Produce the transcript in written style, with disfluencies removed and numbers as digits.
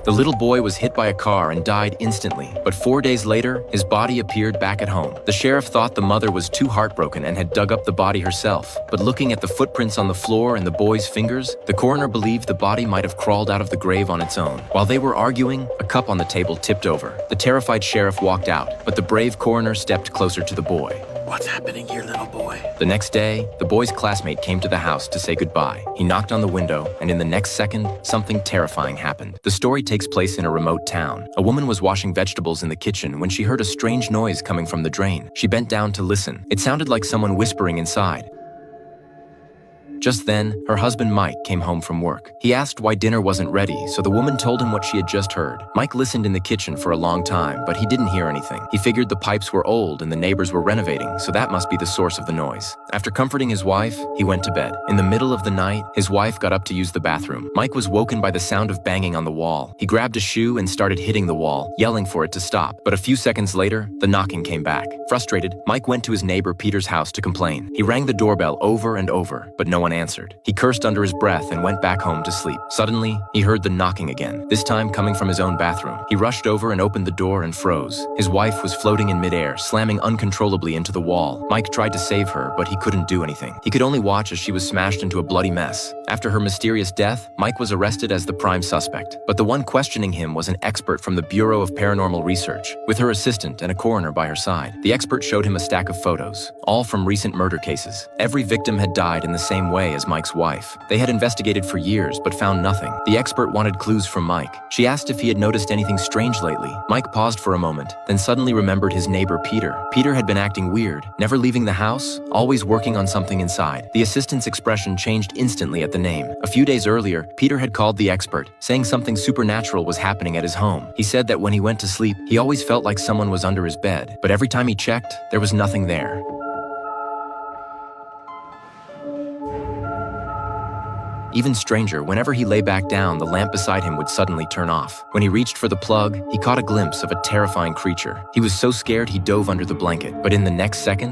The little boy was hit by a car and died instantly, but 4 days later, his body appeared back at home. The sheriff thought the mother was too heartbroken and had dug up the body herself, but looking at the footprints on the floor and the boy's fingers, the coroner believed the body might have crawled out of the grave on its own. While they were arguing, a cup on the table tipped over. The terrified sheriff walked out, but the brave coroner stepped closer to the boy. What's happening here, little boy? The next day, the boy's classmate came to the house to say goodbye. He knocked on the window, and in the next second, something terrifying happened. The story takes place in a remote town. A woman was washing vegetables in the kitchen when she heard a strange noise coming from the drain. She bent down to listen. It sounded like someone whispering inside. Just then, her husband Mike came home from work. He asked why dinner wasn't ready, so the woman told him what she had just heard. Mike listened in the kitchen for a long time, but he didn't hear anything. He figured the pipes were old and the neighbors were renovating, so that must be the source of the noise. After comforting his wife, he went to bed. In the middle of the night, his wife got up to use the bathroom. Mike was woken by the sound of banging on the wall. He grabbed a shoe and started hitting the wall, yelling for it to stop. But a few seconds later, the knocking came back. Frustrated, Mike went to his neighbor Peter's house to complain. He rang the doorbell over and over, but no one answered. He cursed under his breath and went back home to sleep. Suddenly, he heard the knocking again, this time coming from his own bathroom. He rushed over and opened the door and froze. His wife was floating in midair, slamming uncontrollably into the wall. Mike tried to save her, but he couldn't do anything. He could only watch as she was smashed into a bloody mess. After her mysterious death, Mike was arrested as the prime suspect. But the one questioning him was an expert from the Bureau of Paranormal Research, with her assistant and a coroner by her side. The expert showed him a stack of photos, all from recent murder cases. Every victim had died in the same way as Mike's wife. They had investigated for years, but found nothing. The expert wanted clues from Mike. She asked if he had noticed anything strange lately. Mike paused for a moment, then suddenly remembered his neighbor Peter. Peter had been acting weird, never leaving the house, always working on something inside. The assistant's expression changed instantly at the name. A few days earlier, Peter had called the expert, saying something supernatural was happening at his home. He said that when he went to sleep, he always felt like someone was under his bed, but every time he checked, there was nothing there. Even stranger, whenever he lay back down, the lamp beside him would suddenly turn off. When he reached for the plug, he caught a glimpse of a terrifying creature. He was so scared he dove under the blanket, but in the next second,